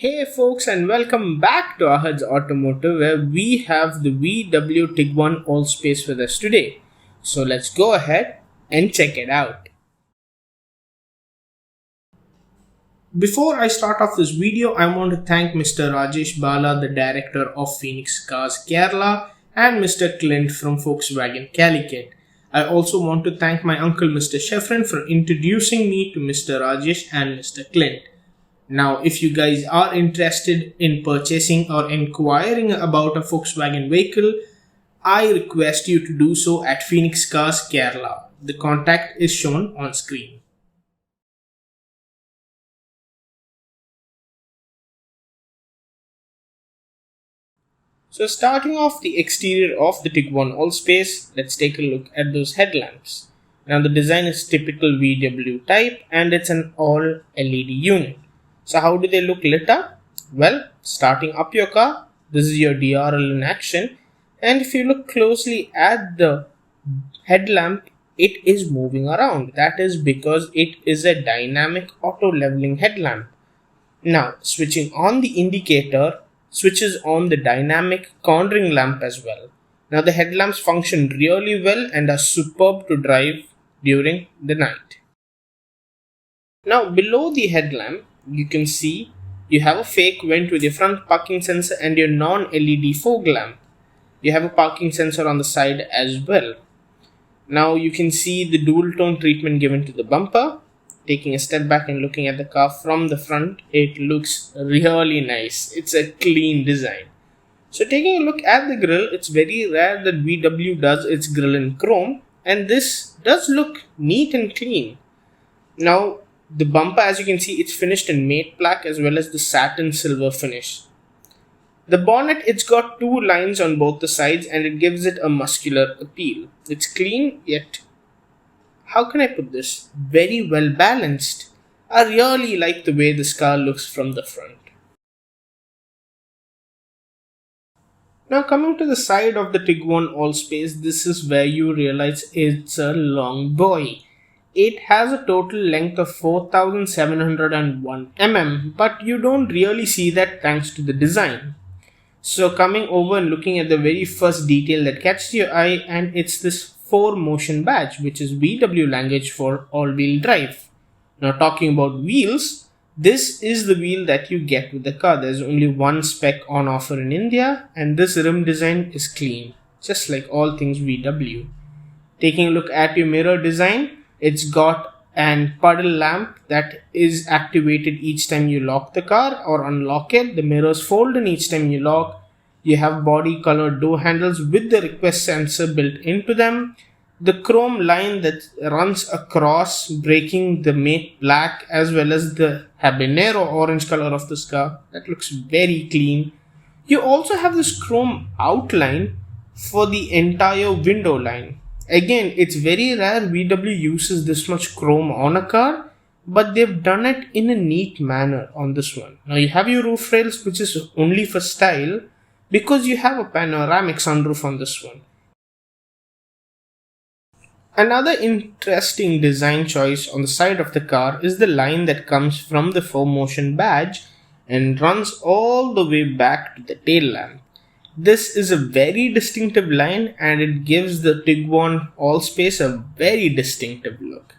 Hey folks, and welcome back to Ahad's Automotive, where we have the VW Tiguan Allspace with us today. So let's go ahead and check it out. Before I start off this video, I want to thank Mr. Rajesh Bala, the director of Phoenix Cars Kerala, and Mr. Clint from Volkswagen Calicut. I also want to thank my uncle Mr. Shefrin for introducing me to Mr. Rajesh and Mr. Clint. Now, if you guys are interested in purchasing or inquiring about a Volkswagen vehicle, I request you to do so at Phoenix Cars Kerala. The contact is shown on screen. So starting off the exterior of the Tiguan Allspace, let's take a look at those headlamps. Now the design is typical VW type and it's an all LED unit. So how do they look lit up? Well, starting up your car, this is your DRL in action, and if you look closely at the headlamp, it is moving around. That is because it is a dynamic auto leveling headlamp. Now, switching on the indicator switches on the dynamic cornering lamp as well. Now the headlamps function really well and are superb to drive during the night. Now below the headlamp, you can see you have a fake vent with your front parking sensor and your non-LED fog lamp. You have a parking sensor on the side as well. Now you can see the dual tone treatment given to the bumper. Taking a step back and looking at the car from the front, it looks really nice. It's a clean design. So taking a look at the grille, it's very rare that VW does its grille in chrome, and this does look neat and clean. Now the bumper, as you can see, it's finished in matte black as well as the satin silver finish. The bonnet, it's got two lines on both the sides and it gives it a muscular appeal. It's clean, yet, how can I put this? Very well balanced. I really like the way this car looks from the front. Now coming to the side of the Tiguan Allspace, this is where you realize it's a long boy. It has a total length of 4701 mm, but you don't really see that thanks to the design. So coming over and looking at the very first detail that catches your eye, and it's this 4Motion badge, which is VW language for all-wheel drive. Now talking about wheels, this is the wheel that you get with the car. There's only one spec on offer in India, and this rim design is clean, just like all things VW. Taking a look at your mirror design, it's got an puddle lamp that is activated each time you lock the car or unlock it. The mirrors fold in each time you lock. You have body colored door handles with the request sensor built into them. The chrome line that runs across, breaking the matte black as well as the Habanero orange color of this car. That looks very clean. You also have this chrome outline for the entire window line. Again, it's very rare VW uses this much chrome on a car, but they've done it in a neat manner on this one. Now you have your roof rails, which is only for style because you have a panoramic sunroof on this one. Another interesting design choice on the side of the car is the line that comes from the 4Motion badge and runs all the way back to the tail lamp. This is a very distinctive line and it gives the Tiguan Allspace a very distinctive look.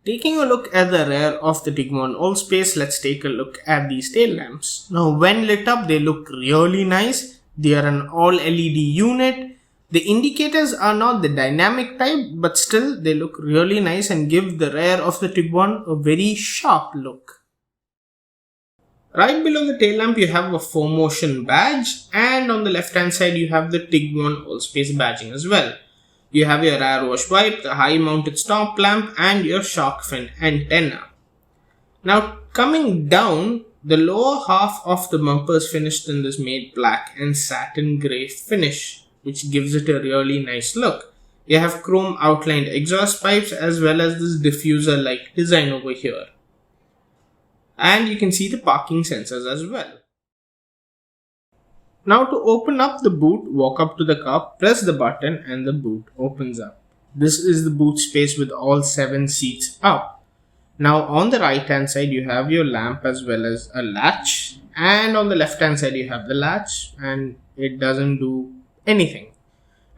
Taking a look at the rear of the Tiguan Allspace, let's take a look at these tail lamps. Now when lit up, they look really nice. They are an all LED unit. The indicators are not the dynamic type, but still they look really nice and give the rear of the Tiguan a very sharp look. Right below the tail lamp you have a 4Motion badge, and on the left hand side you have the Tiguan Allspace badging as well. You have your rear wash wipe, the high mounted stop lamp and your shark fin antenna. Now coming down, the lower half of the bumper is finished in this matte black and satin grey finish, which gives it a really nice look. You have chrome outlined exhaust pipes as well as this diffuser like design over here. And you can see the parking sensors as well. Now to open up the boot, walk up to the car, press the button and the boot opens up. This is the boot space with all 7 seats up. Now on the right hand side you have your lamp as well as a latch, and on the left hand side you have the latch and it doesn't do anything.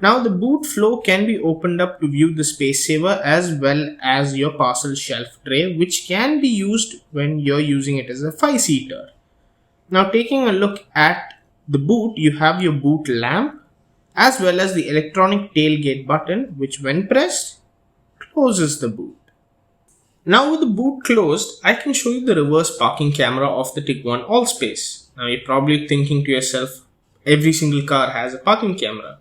Now the boot floor can be opened up to view the space saver as well as your parcel shelf tray, which can be used when you're using it as a 5-seater. Now taking a look at the boot, you have your boot lamp as well as the electronic tailgate button, which when pressed closes the boot. Now with the boot closed, I can show you the reverse parking camera of the Tiguan Allspace. Now you're probably thinking to yourself, every single car has a parking camera.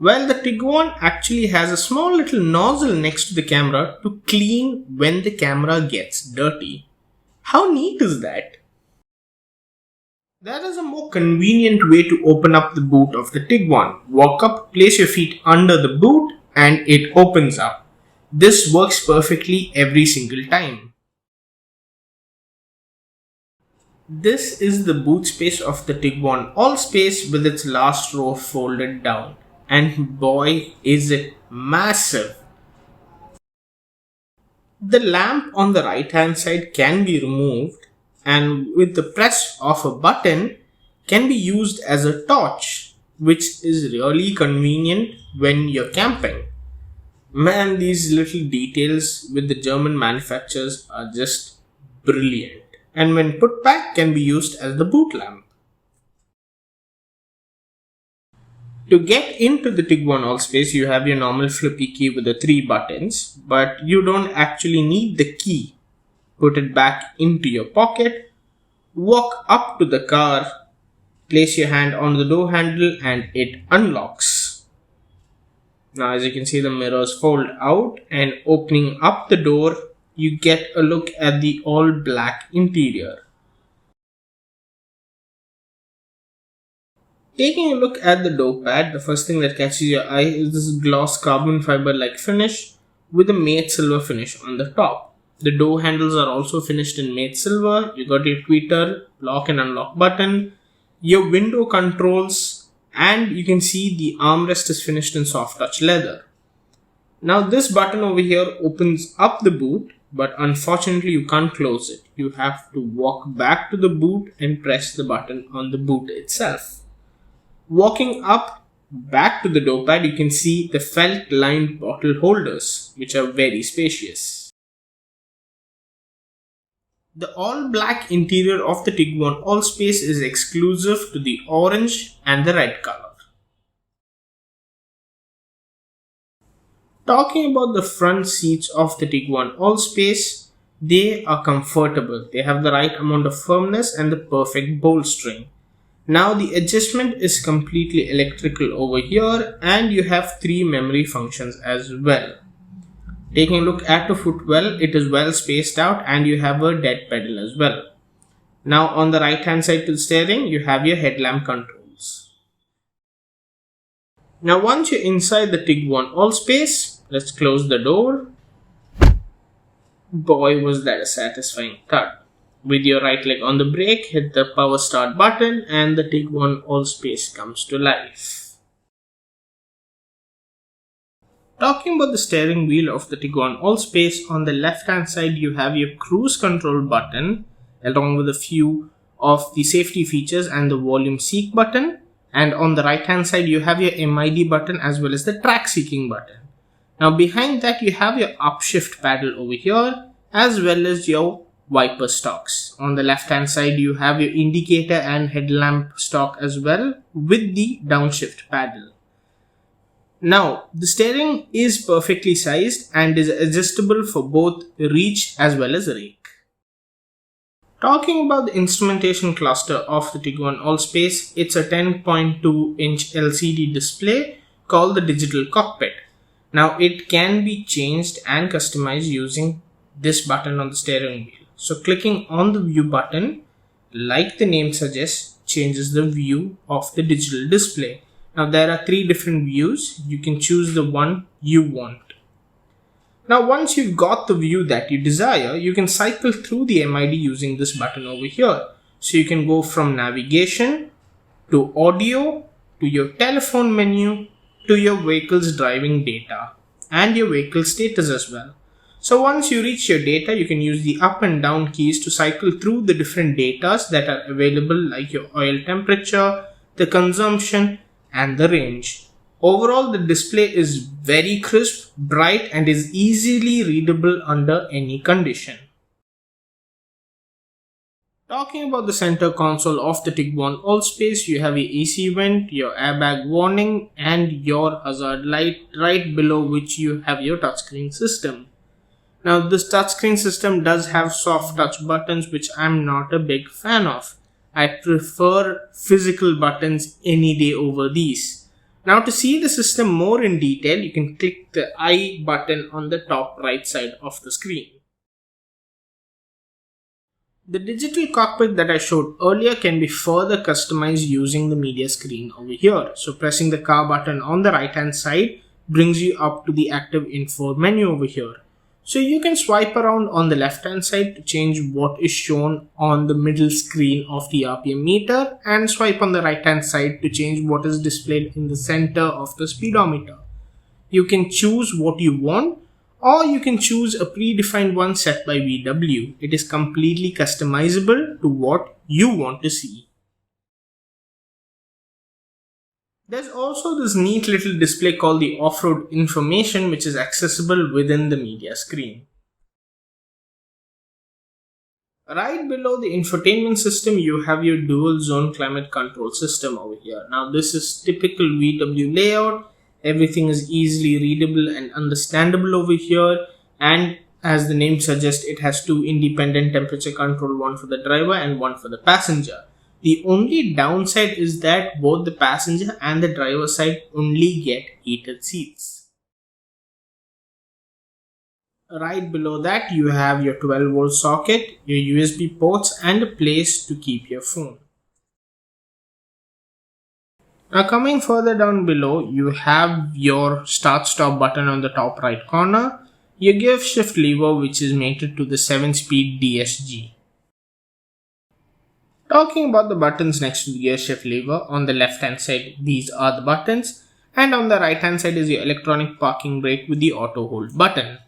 Well, the Tiguan actually has a small little nozzle next to the camera to clean when the camera gets dirty. How neat is that? There is a more convenient way to open up the boot of the Tiguan. Walk up, place your feet under the boot and it opens up. This works perfectly every single time. This is the boot space of the Tiguan Allspace with its last row folded down. And boy, is it massive. The lamp on the right hand side can be removed and with the press of a button can be used as a torch, which is really convenient when you're camping. Man, these little details with the German manufacturers are just brilliant, and when put back can be used as the boot lamp. To get into the Tiguan Allspace, you have your normal flippy key with the 3 buttons, but you don't actually need the key. Put it back into your pocket, walk up to the car, place your hand on the door handle and it unlocks. Now as you can see, the mirrors fold out and opening up the door, you get a look at the all black interior. Taking a look at the door pad, the first thing that catches your eye is this gloss carbon fiber like finish with a matte silver finish on the top. The door handles are also finished in matte silver. You got your tweeter, lock and unlock button, your window controls, and you can see the armrest is finished in soft touch leather. Now this button over here opens up the boot, but unfortunately you can't close it. You have to walk back to the boot and press the button on the boot itself. Walking up back to the door pad, you can see the felt lined bottle holders, which are very spacious. The all black interior of the Tiguan Allspace is exclusive to the orange and the red color. Talking about the front seats of the Tiguan Allspace, they are comfortable. They have the right amount of firmness and the perfect bolstering. Now the adjustment is completely electrical over here, and you have 3 memory functions as well. Taking a look at the footwell, it is well spaced out and you have a dead pedal as well. Now on the right hand side to the steering, you have your headlamp controls. Now once you're inside the Tiguan Allspace, let's close the door. Boy, was that a satisfying thud. With your right leg on the brake, hit the power start button and the Tiguan Allspace comes to life. Talking about the steering wheel of the Tiguan Allspace, on the left hand side you have your cruise control button along with a few of the safety features and the volume seek button, and on the right hand side you have your MID button as well as the track seeking button. Now behind that you have your upshift paddle over here as well as your wiper stalks. On the left hand side you have your indicator and headlamp stalk as well with the downshift paddle. Now the steering is perfectly sized and is adjustable for both reach as well as rake. Talking about the instrumentation cluster of the Tiguan Allspace, it's a 10.2 inch LCD display called the digital cockpit. Now it can be changed and customized using this button on the steering wheel. So clicking on the view button, like the name suggests, changes the view of the digital display. Now there are 3 different views. You can choose the one you want. Now once you've got the view that you desire, you can cycle through the MID using this button over here. So you can go from navigation to audio to your telephone menu to your vehicle's driving data and your vehicle status as well. So once you reach your data, you can use the up and down keys to cycle through the different datas that are available, like your oil temperature, the consumption and the range. Overall, the display is very crisp, bright and is easily readable under any condition. Talking about the center console of the Tiguan Allspace, you have your AC vent, your airbag warning and your hazard light, right below which you have your touchscreen system. Now this touchscreen system does have soft touch buttons, which I'm not a big fan of. I prefer physical buttons any day over these. Now to see the system more in detail, you can click the I button on the top right side of the screen. The digital cockpit that I showed earlier can be further customized using the media screen over here. So pressing the car button on the right hand side brings you up to the active info menu over here. So you can swipe around on the left hand side to change what is shown on the middle screen of the RPM meter, and swipe on the right hand side to change what is displayed in the center of the speedometer. You can choose what you want, or you can choose a predefined one set by VW. It is completely customizable to what you want to see. There's also this neat little display called the off-road information, which is accessible within the media screen. Right below the infotainment system, you have your dual zone climate control system over here. Now this is typical VW layout. Everything is easily readable and understandable over here, and as the name suggests, it has 2 independent temperature control, one for the driver and one for the passenger. The only downside is that both the passenger and the driver side only get heated seats. Right below that, you have your 12-volt socket, your USB ports and a place to keep your phone. Now coming further down below, you have your start-stop button on the top right corner, your gear shift lever which is mated to the 7-speed DSG. Talking about the buttons next to the gear shift lever, on the left hand side these are the buttons, and on the right hand side is your electronic parking brake with the auto hold button.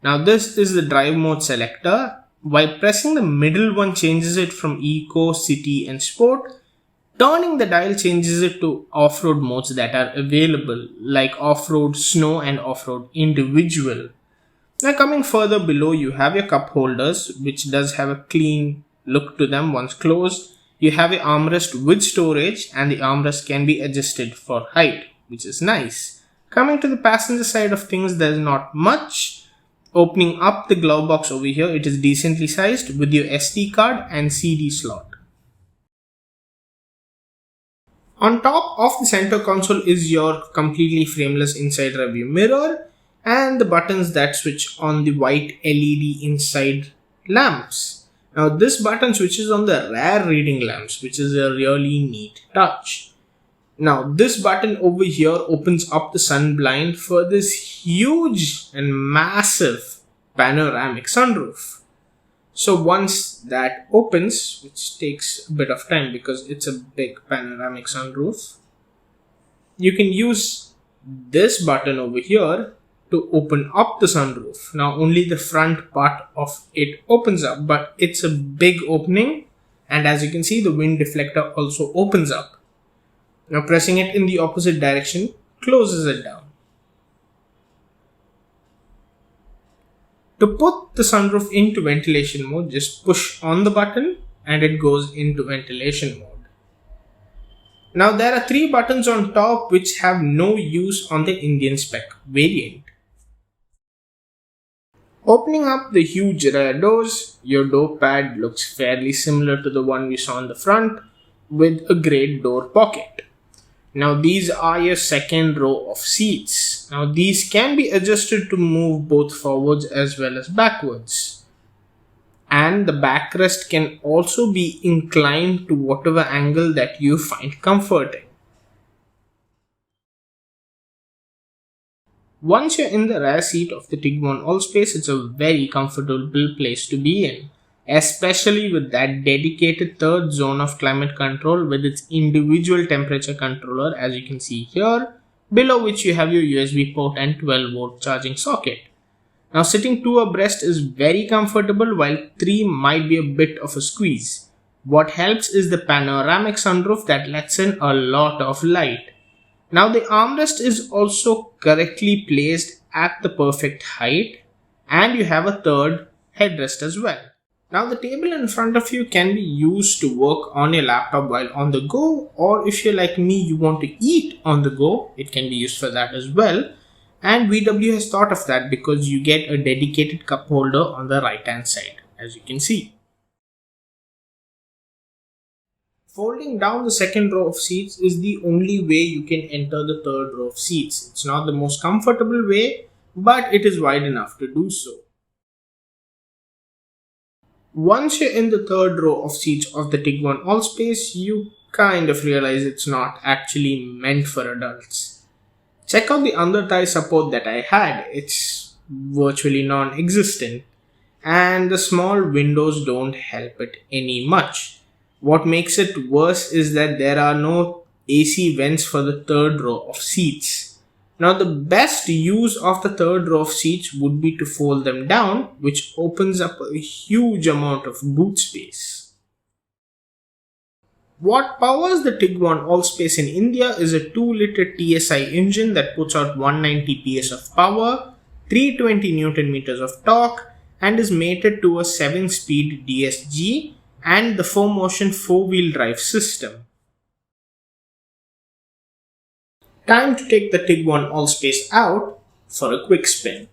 Now this is the drive mode selector. By pressing the middle one changes it from Eco, City and Sport. Turning the dial changes it to off-road modes that are available, like off-road, snow and off-road individual. Now coming further below, you have your cup holders, which does have a clean look to them once closed. You have your armrest with storage, and the armrest can be adjusted for height, which is nice. Coming to the passenger side of things, there's not much. Opening up the glove box over here, it is decently sized with your SD card and CD slot. On top of the center console is your completely frameless inside rearview mirror and the buttons that switch on the white LED inside lamps. Now this button switches on the rear reading lamps, which is a really neat touch. Now this button over here opens up the sun blind for this huge and massive panoramic sunroof. So once that opens, which takes a bit of time because it's a big panoramic sunroof, you can use this button over here to open up the sunroof. Now only the front part of it opens up, but it's a big opening, and as you can see, the wind deflector also opens up. Now pressing it in the opposite direction closes it down. To put the sunroof into ventilation mode, just push on the button and it goes into ventilation mode. Now there are 3 buttons on top which have no use on the Indian spec variant. Opening up the huge rear doors, your door pad looks fairly similar to the one we saw on the front with a great door pocket. Now these are your second row of seats. Now these can be adjusted to move both forwards as well as backwards. And the backrest can also be inclined to whatever angle that you find comforting. Once you're in the rear seat of the Tiguan Allspace, it's a very comfortable place to be in, especially with that dedicated third zone of climate control with its individual temperature controller, as you can see here, below which you have your USB port and 12-volt charging socket. Now sitting two abreast is very comfortable, while three might be a bit of a squeeze. What helps is the panoramic sunroof that lets in a lot of light. Now the armrest is also correctly placed at the perfect height, and you have a third headrest as well. Now the table in front of you can be used to work on your laptop while on the go, or if you're like me, you want to eat on the go, it can be used for that as well. And VW has thought of that because you get a dedicated cup holder on the right hand side, as you can see. Folding down the second row of seats is the only way you can enter the third row of seats. It's not the most comfortable way, but it is wide enough to do so. Once you're in the third row of seats of the Tiguan Allspace, you kind of realize it's not actually meant for adults. Check out the under thigh support that I had. It's virtually non-existent, and the small windows don't help it any much. What makes it worse is that there are no AC vents for the third row of seats. Now the best use of the third row of seats would be to fold them down, which opens up a huge amount of boot space. What powers the Tiguan Allspace in India is a 2-liter TSI engine that puts out 190 PS of power, 320 Nm of torque, and is mated to a 7-speed DSG and the 4Motion 4-wheel drive system. Time to take the Tiguan Allspace out for a quick spin.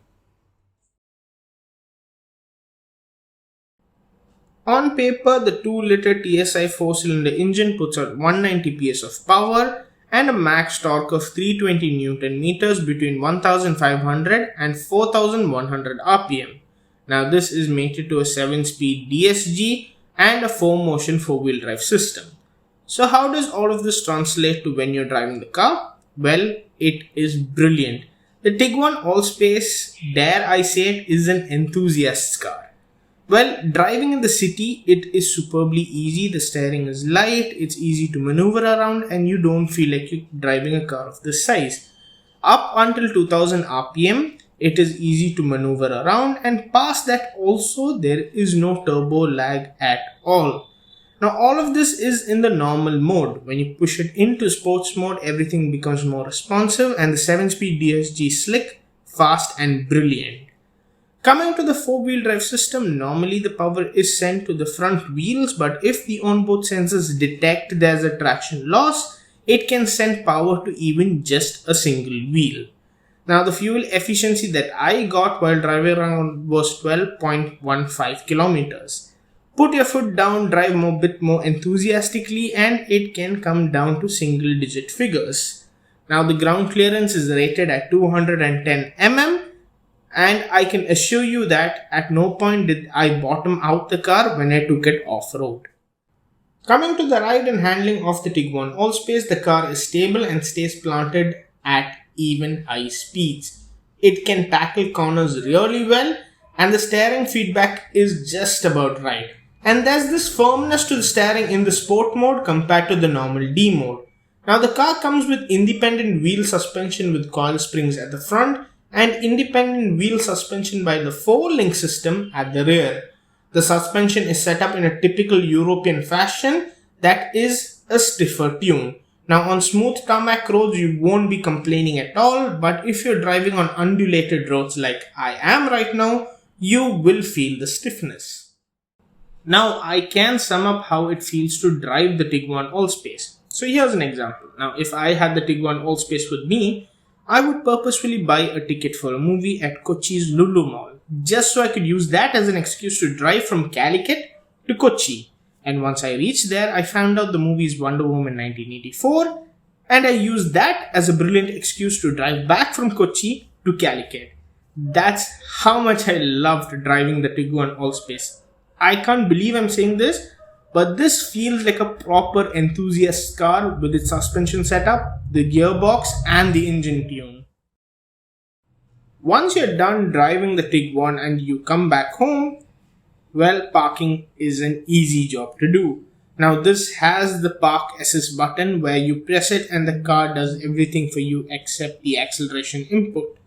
On paper, the 2-liter TSI 4-cylinder engine puts out 190 PS of power and a max torque of 320 Nm between 1500 and 4100 RPM. Now this is mated to a 7-speed DSG and a 4Motion 4-wheel drive system. So how does all of this translate to when you're driving the car? Well, it is brilliant. The Tiguan Allspace, dare I say it, is an enthusiast's car. Well, driving in the city, it is superbly easy. The steering is light, it's easy to maneuver around, and you don't feel like you're driving a car of this size. Up until 2000 RPM, it is easy to maneuver around, and past that also there is no turbo lag at all. Now all of this is in the normal mode. When you push it into sports mode, everything becomes more responsive and the 7-speed DSG is slick, fast and brilliant. Coming to the 4-wheel drive system, normally the power is sent to the front wheels, but if the onboard sensors detect there's a traction loss, it can send power to even just a single wheel. Now the fuel efficiency that I got while driving around was 12.15 kilometers. Put your foot down, drive a bit more enthusiastically, and it can come down to single digit figures. Now the ground clearance is rated at 210 mm, and I can assure you that at no point did I bottom out the car when I took it off-road. Coming to the ride and handling of the Tiguan Allspace, the car is stable and stays planted at even high speeds. It can tackle corners really well, and the steering feedback is just about right. And there's this firmness to the steering in the sport mode compared to the normal D mode. Now the car comes with independent wheel suspension with coil springs at the front and independent wheel suspension by the 4-link system at the rear. The suspension is set up in a typical European fashion, that is a stiffer tune. Now on smooth tarmac roads you won't be complaining at all, but if you're driving on undulated roads like I am right now, you will feel the stiffness. Now I can sum up how it feels to drive the Tiguan Allspace. So here's an example. Now if I had the Tiguan Allspace with me, I would purposefully buy a ticket for a movie at Kochi's Lulu Mall, just so I could use that as an excuse to drive from Calicut to Kochi. And once I reached there, I found out the movie is Wonder Woman 1984, And I used that as a brilliant excuse to drive back from Kochi to Calicut. That's how much I loved driving the Tiguan Allspace. I can't believe I'm saying this, but this feels like a proper enthusiast car with its suspension setup, the gearbox and the engine tune. Once you're done driving the Tiguan and you come back home, well, parking is an easy job to do. Now this has the park assist button where you press it and the car does everything for you except the acceleration input.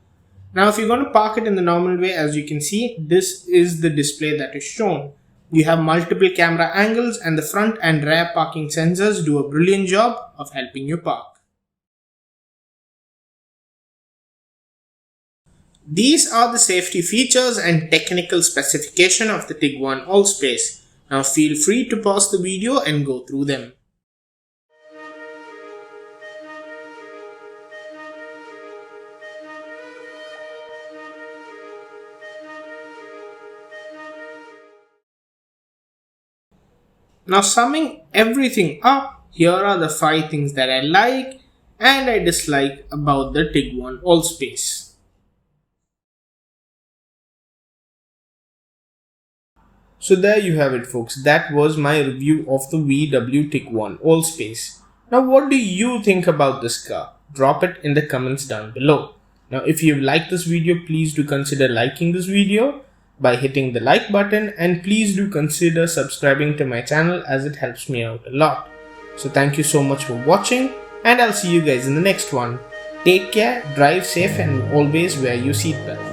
Now if you're going to park it in the normal way, as you can see, this is the display that is shown. You have multiple camera angles and the front and rear parking sensors do a brilliant job of helping you park. These are the safety features and technical specification of the Tiguan Allspace. Now feel free to pause the video and go through them. Now summing everything up, here are the 5 things that I like and I dislike about the Tiguan Allspace. So there you have it, folks. That was my review of the VW Tiguan Allspace. Now what do you think about this car? Drop it in the comments down below. Now if you've liked this video, please do consider liking this video by hitting the like button, and please do consider subscribing to my channel as it helps me out a lot. So thank you so much for watching and I'll see you guys in the next one. Take care, drive safe and always wear your seatbelt.